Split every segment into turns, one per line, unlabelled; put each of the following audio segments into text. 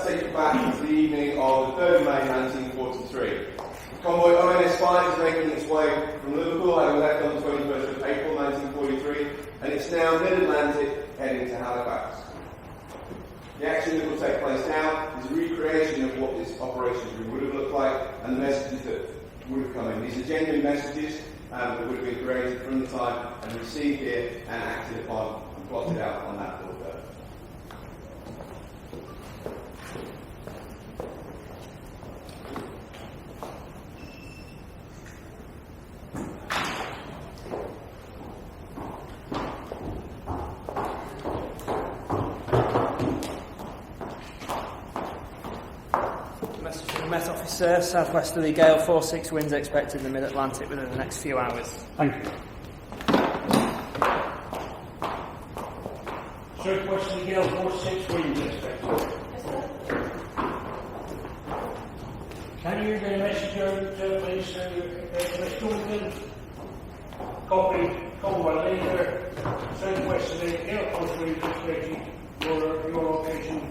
take you back to the evening of the 3rd of May 1943. Convoy ONS-5 is making its way from Liverpool, having left on the 21st of April 1943, and it's now mid-Atlantic, heading to Halifax. The action that will take place now is a recreation of what this operation would have looked like, and the messages that would have come in. These are genuine messages that would have been created from the time and received here and acted upon and plotted out on that board there.
Met Officer, southwesterly gale, 4-6 winds expected in the mid-Atlantic within the next few hours.
Thank you. Southwesterly gale, 4-6 winds expected.
Yes, sir.
Can you get a message out to please, Miss Jordan? Copy, Conway later, southwesterly gale, 4-6 winds expected. Your location.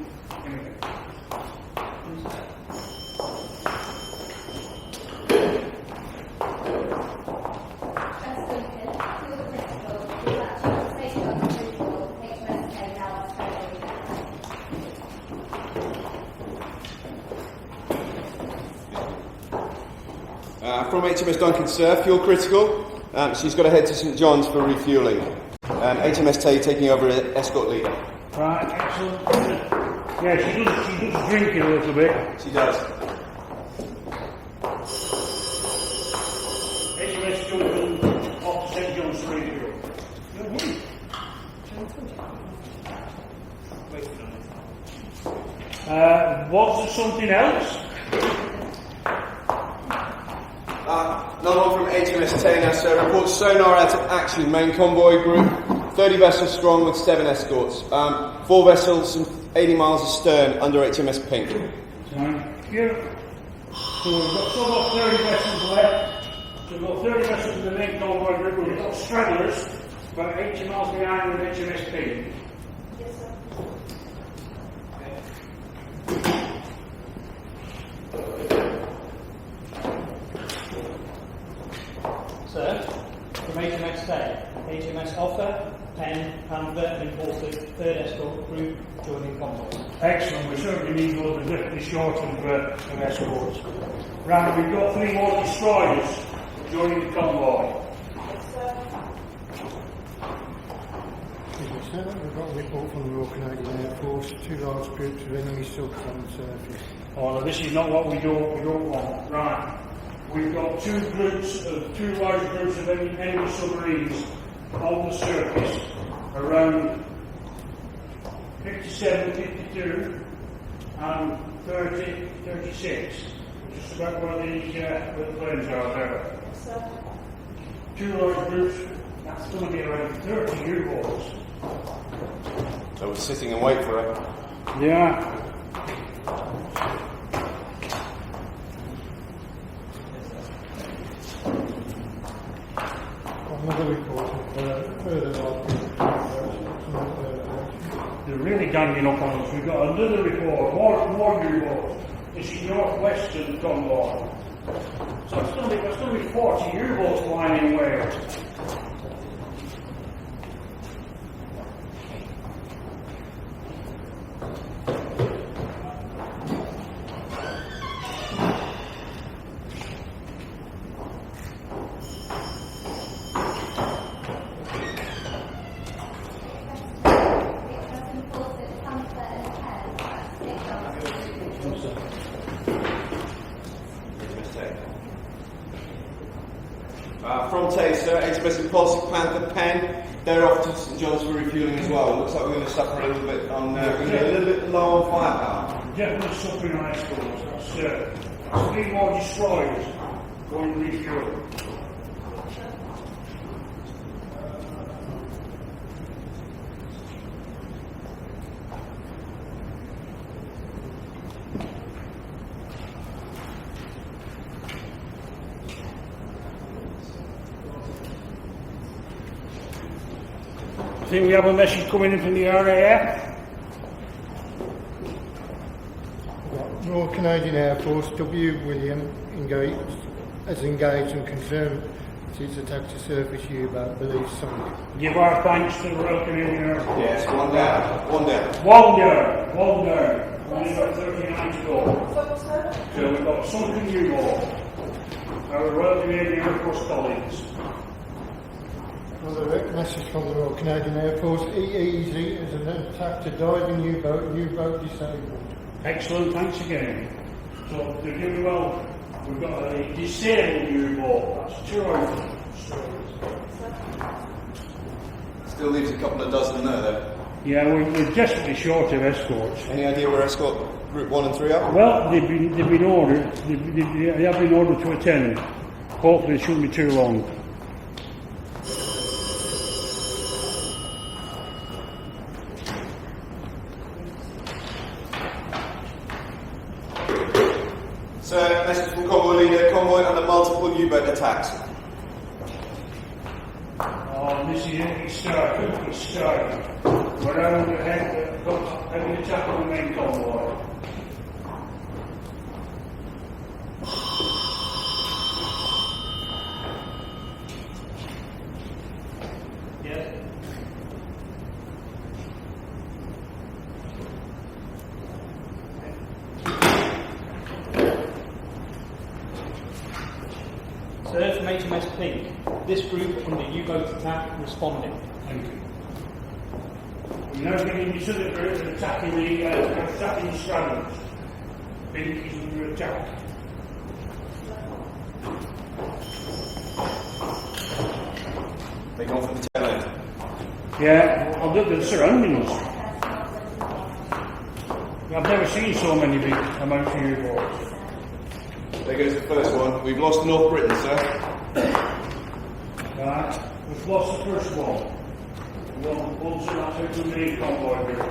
From HMS Duncan Sir, fuel critical. She's got to head to St John's for refuelling. HMS Tay taking over as escort leader.
Right, excellent. Yeah, she does drink it a little bit.
She does.
HMS Duncan off to St John's for refuel. Was there something else?
Another one from HMS Tay now, sir. Reports sonar out of action. Main convoy group, 30 vessels strong with 7 escorts. 4 vessels and 80 miles astern under HMS Pink.
Thank you. So we've got 30 vessels left. So we've got 30 vessels in the main convoy group. We've got stragglers, about 80 miles behind with HMS Pink.
Yes, sir.
Sir, from HMS Tay, HMS Offer, Penn, Panther, and Imported, 3rd Escort Group joining convoy.
Excellent. We certainly need those. We're definitely short of escorts. Right, we've got 3 more destroyers joining the convoy.
Yes, sir.
We've got a report from the Royal Canadian Air Force, 2 large groups of enemy subs on the surface.
Oh, no, this is not what we don't want. Right. We've got 2 large groups of enemy submarines on the surface around 57, 52 and 30, 36. Just about where the planes are there.
Yes, sir.
2 large groups, that's going to be around 30 U-boats.
So we're sitting and wait for her.
Yeah.
Another report of further large
They're really ganging up on us. We've got another report, more U-boats. This is northwestern convoy. So it's going to be 40 U-boats flying in Wales.
From Tay, sir, HMS Impulsive, Panther, Penn, they're off to St John's for refuelling as well. Looks like we're going to suffer a little bit on, we're going to be a little bit low on firepower.
Definitely suffering on escorts. That's 3 more destroyers going to refuel. I think we have a message coming in from the RAF.
Royal Canadian Air Force W. William has engaged and confirmed that its attack to surface U-boat believed sunk.
Give our thanks to the Royal Canadian Air Force.
Yes, one down.
One down. Only got 39 to go.
Fuck, sir.
So we've got sunken U-boat. Our Royal Canadian Air Force colleagues.
Another message from the Royal Canadian Air Force. EEZ has attacked a diving U-boat disabled.
Excellent, thanks again. So they're doing well. We've got a disabled U-boat. That's 2 out.
Still leaves a couple of dozen there, though.
Yeah, we're desperately short of escorts.
Any idea where escort group 1 and 3 are?
Well, they've been ordered. They have been ordered to attend. Hopefully, it shouldn't be too long.
So, message from convoy leader, convoy under multiple U-boat attacks.
Oh, this is it. It's starting. We're around the head, having an attack on the main convoy.
Yes. Sir, from HMS Pink, this group under U-boat attack responding.
Thank you. We're now getting into the group attacking the stranders. Pink is under attack.
They're going for the tail end.
Yeah, well, they're surrounding us. I've never seen so many big amounts of U-boats.
There goes the first one. We've lost North Britain, sir.
Right, we've lost the first one. One to that out of the main convoy group.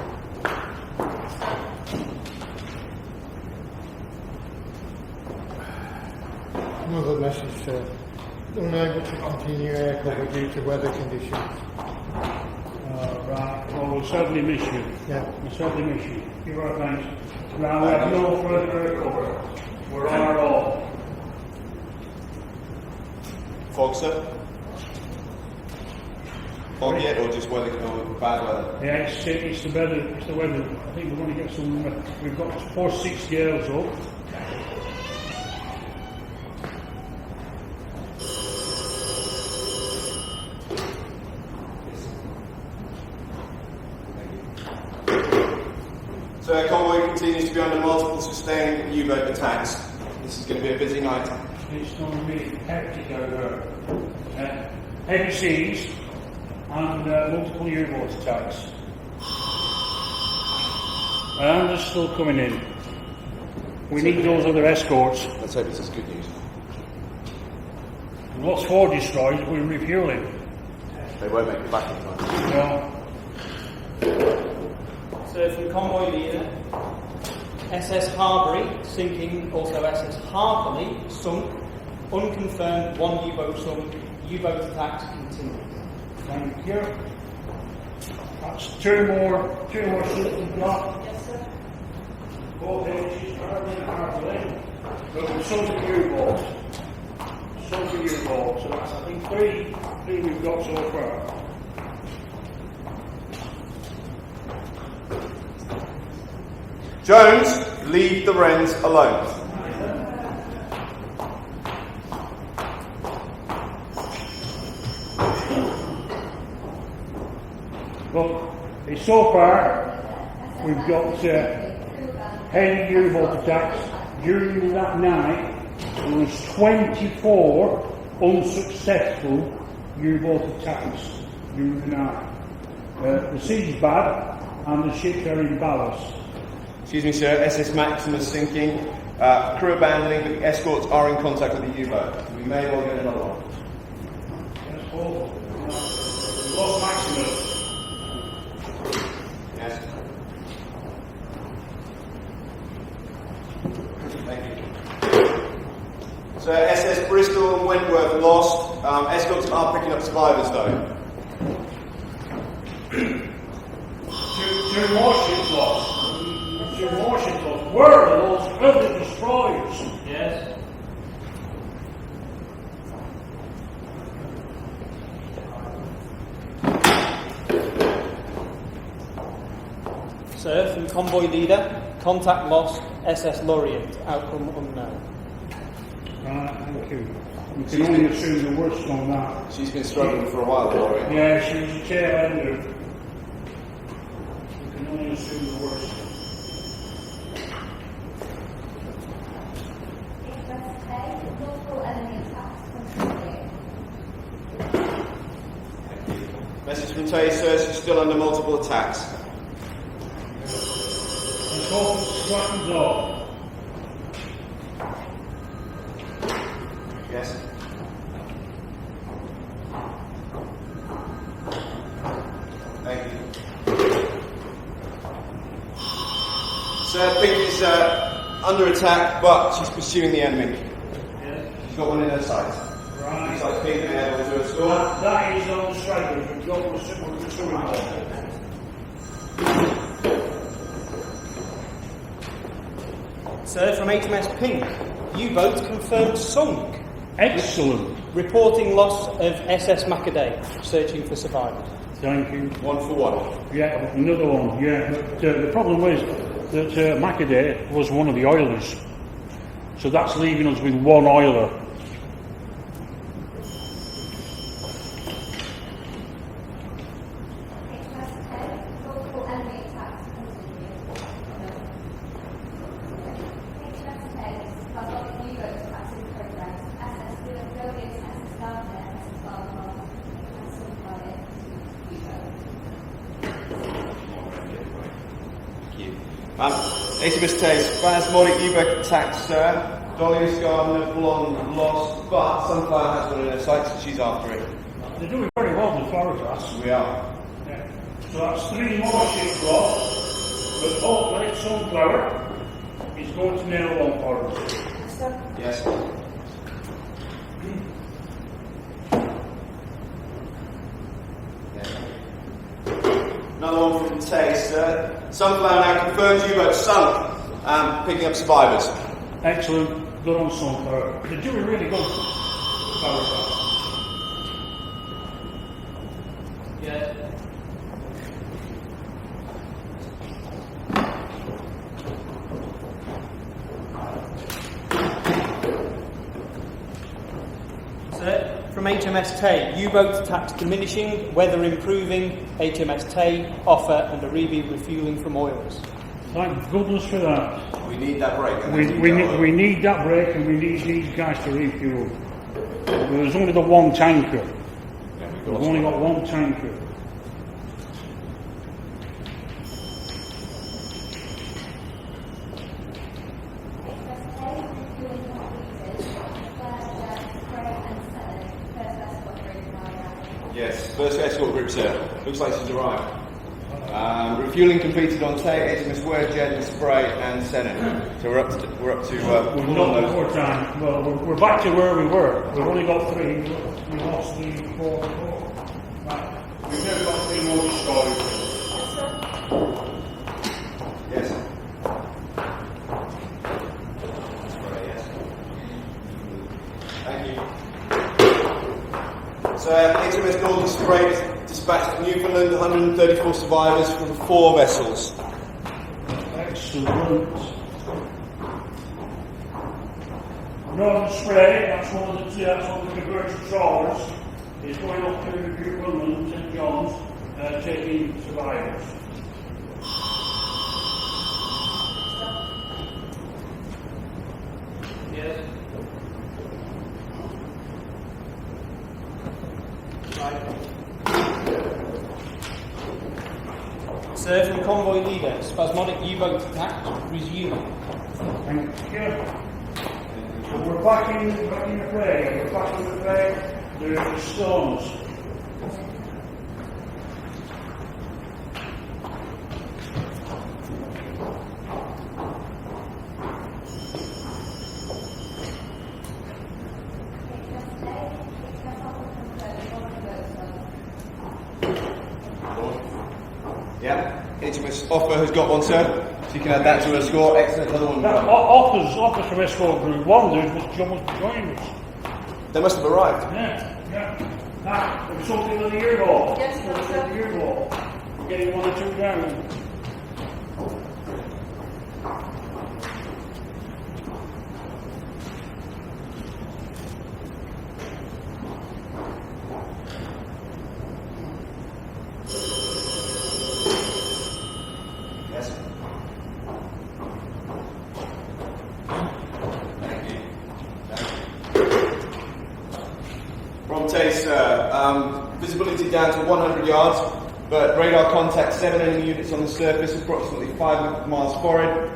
Another message, sir. Unable to continue air cover due to weather conditions.
Right, well, we'll certainly miss you.
Yeah.
We'll certainly miss you. Give our thanks. Now we have no further air cover. We're on our own.
Fog, sir? Fog yet, or just weather, or bad weather?
Yeah, it's the weather. It's the weather. I think we're going to get some. We've got 4-6 gales up.
So our convoy continues to be under multiple sustained U-boat attacks. This is going to be a busy night.
It's going to be hectic over heavy seas and multiple U-boat attacks. And they're still coming in. We need those other escorts.
Let's hope this is good news.
And what's 4 destroyed, we're refueling.
They won't make it back in time.
Well,
So from convoy leader, SS Harbury sinking, also SS Harperley sunk, unconfirmed 1 U-boat sunk, U-boat attacks continue.
thank you. That's 2 more ships we've got.
Yes, sir.
Both ages, Harbury and Harperley. But we've sunk a U-boat. So that's, I think, 3 we've got so far.
Jones, leave the Wrens alone.
Well, so far, we've got heavy U-boat attacks. During that night, there was 24 unsuccessful U-boat attacks during the night. The sea's bad, and the ships are in ballast.
Excuse me, sir. SS Maximus sinking. Crew abandoning, but the escorts are in contact with the U-boat. We may well get another one.
That's all. We lost Maximus.
Yes. Thank you. So SS Bristol and Wentworth lost. Escorts are picking up survivors, though.
2 more ships lost. 2 more ships lost. Where are those building destroyers.
Yes. Sir, from convoy leader, contact lost, SS Lorient, outcome unknown.
Right, thank you. We can only assume the worst on that.
She's been struggling for a while, Laurie.
Yeah, she was a tail ender. We can only assume the worst.
Multiple enemy attacks continuing.
Message from Tay says she's still under multiple attacks.
Let's hope it straightens off.
Yes. Thank you. Sir, Pink is under attack, but she's pursuing the enemy.
Yes.
She's got one in her sights.
Right.
Looks like Pink may be able to restore.
That is on the strikers. We've got the simple pursuing off.
Sir, from HMS Pink, U-boat confirmed sunk.
Excellent.
Reporting loss of SS Macadam, searching for survivors.
Thank you.
1 for 1.
Yeah, another one. Yeah, but the problem was that Macadam was one of the oilers. So that's leaving us with one oiler.
HMS multiple enemy attacks continuing. HMS Cosmic U-boat attacks in progress. SS Lorient, SS Gardner, SS Baltimore, and Sunfire U-boat.
Thank you. HMS Tays, spasmodic U-boat attacks, sir. Dolly Gardner, blonde, lost, but Sunfire has one in her sights and she's after it.
They're doing very well in Floridas.
We are.
Yeah. So that's 3 more ships lost, but hopefully Sunflower is going to nail one for us.
Yes. Another one from Tay, sir. Sunflower now confirms U-boat sunk, picking up survivors.
Excellent. Good on Sunflower. They're doing really good. Floridas.
Yes. Sir, from HMS Tay, U-boat attacks diminishing, weather improving, HMS Tay, offer and a refueling from oilers.
Thank goodness for that.
We need that break. and
We,
then
we,
go
need,
on.
we need that break and we need these guys to refuel. There's only the one tanker.
Yeah, we've
We've
got
only got one tanker.
Yes, first escort group, sir. Looks like she's arrived. Refueling completed on Tay, HMS Word, Jet and Spray, and Senate. So we're up to
We're
full on
not
those.
more time. Well, we're back to where we were. We've only got 3. We lost the 4. Right. We've now got 3 more destroyers.
Yes. Spray, yes. Thank you. So HMS Northern Spray dispatched to Newfoundland 134 survivors from 4 vessels.
Excellent. Northern Spray, that's one of the converted trawlers, is going up to Newfoundland and St John's, taking survivors.
Yes. Sir, from convoy leader, spasmodic U-boat attack resuming.
Thank you. So we're back in the play. We're back in the play. There's the stones.
Yeah, HMS Offer has got one, sir. you can add that to a score. Excellent. Another one.
That offers from escort group 1, there was John was behind us.
They must have arrived.
Yeah. Now, there was something on the ear ball.
Yes,
There was
sir.
something on the ear ball. We're getting 1 or 2 down.
Yes. Thank you. Bronte, sir. Visibility down to 100 yards, but radar contact 7 enemy units on the surface, approximately 5 miles forward,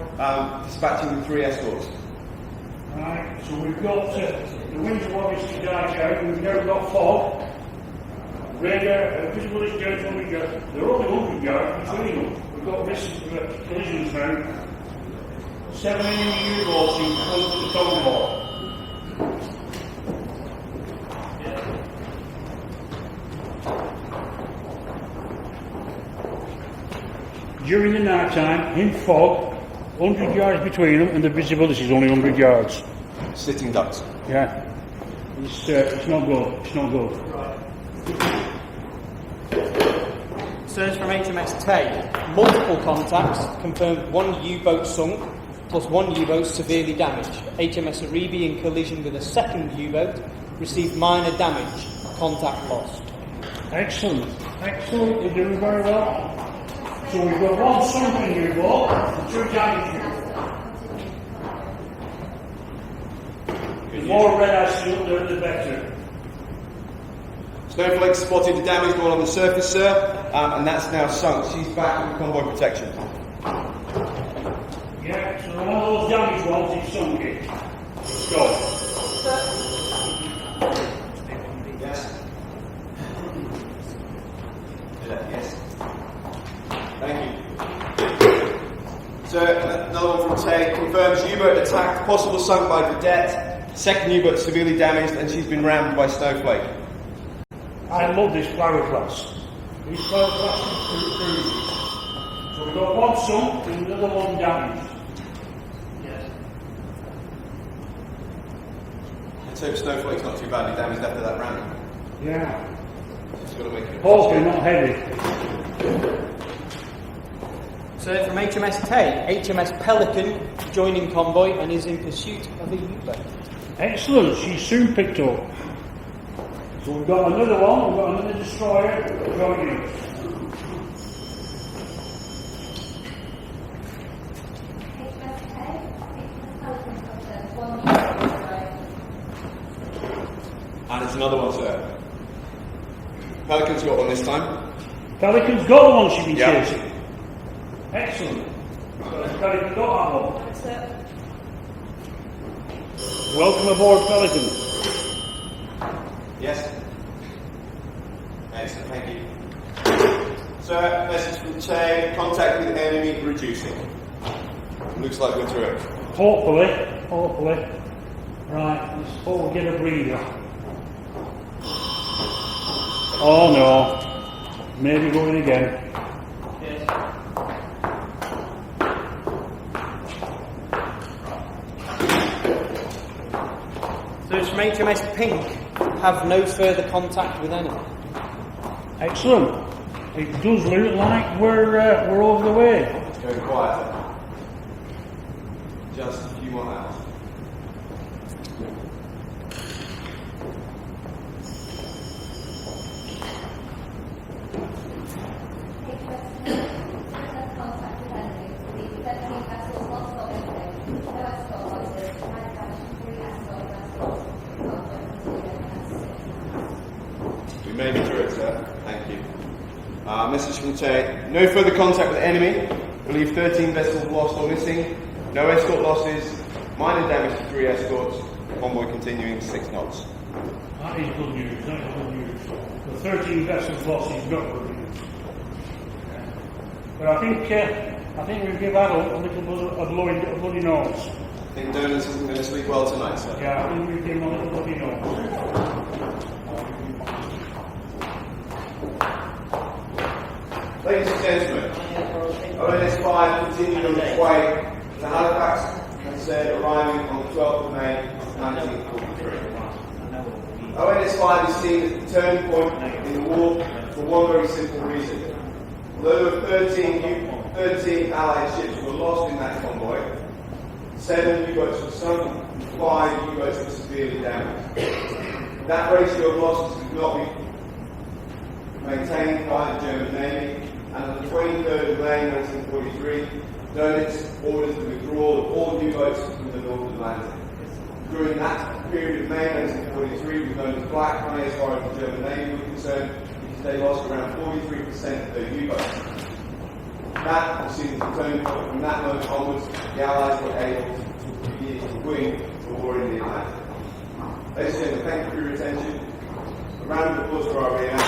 dispatching with 3 escorts.
Right, so we've got the winds are obviously dark out, we've now got fog. Radar, visibility down to 100 yards. They're only 100 yards between them. We've got risks of collisions now. 7 enemy U-boats in front of the town hall. During the night time, in fog, 100 yards between them, and the visibility is only 100 yards.
Sitting ducks.
Yeah. It's not good. It's not good.
Search from HMS Tay. Multiple contacts confirmed 1 U-boat sunk, plus 1 U-boat severely damaged. HMS Aribi in collision with a 2nd U-boat received minor damage. Contact lost.
Excellent. Excellent. You're doing very well. So we've got 1 sunken U-boat and 2 damaged U-boats. The more red I see up there, the better.
Snowflake spotted the damaged one on the surface, sir, and that's now sunk. She's back with convoy protection.
Yeah, so one of those damaged ones is sunken. Go.
Yes. Yes. Thank you. So, another one from Tay. Confirms U-boat attacked, possible sunk by vedette. 2nd U-boat severely damaged, and she's been rammed by Snowflake.
I love this flower class. These flower classes cruises. So we've got 1 sunk and another 1 damaged. Yes.
Let's hope Snowflake's not too badly damaged after that ram.
Yeah.
Just got to make it.
Hopefully not heavy.
Search from HMS Tay. HMS Pelican joining convoy and is in pursuit of a U-boat.
Excellent. She's soon picked up. So we've got another one. We've got another destroyer joining us.
And it's another one, sir. Pelican's got one this time.
Pelican's got the one she's been
Yeah.
chasing. Excellent. Pelican's got that one.
That's it.
Welcome aboard, Pelican.
Yes. Excellent, thank you. Sir, message from Tay. Contact with enemy reducing. Looks like we're through it.
Hopefully. Right, let's hope we get a breather. Oh no. Maybe going again.
Search from HMS Pink. Have no further contact with enemy.
Excellent. It does look like we're over the way.
It's going quieter. Just a few more hours. We made it through it, sir. Thank you. Message from Tay. No further contact with enemy. Believe 13 vessels lost or missing. No escort losses. Minor damage to 3 escorts. Convoy continuing 6 knots.
That is good news. That is good news. The 13 vessels lost is not good news. But I think we've given that a little bit of bloody nose.
I think Donors isn't going to sleep well tonight, sir.
Yeah, I think we've given a little bloody nose.
Ladies and gentlemen, ONS 5 continued on its way to Halifax and said arriving on the 12th of May 1943. ONS 5 is seen as the turning point in the war for one very simple reason. Although 13 Allied ships were lost in that convoy, 7 U-boats were sunk and 5 U-boats were severely damaged. That ratio of losses could not be maintained by the German Navy, and on the 23rd of May 1943, Dönitz ordered the withdrawal of all U-boats from the North Atlantic. During that period of May 1943 was known as Black Money as far as the German Navy were concerned, because they lost around 43% of their U-boats. That was seen as the turning point. From that moment onwards, the Allies were able to begin to win the war in the Atlantic. Ladies and gentlemen, thank you for your attention. A round of applause for our reenactment.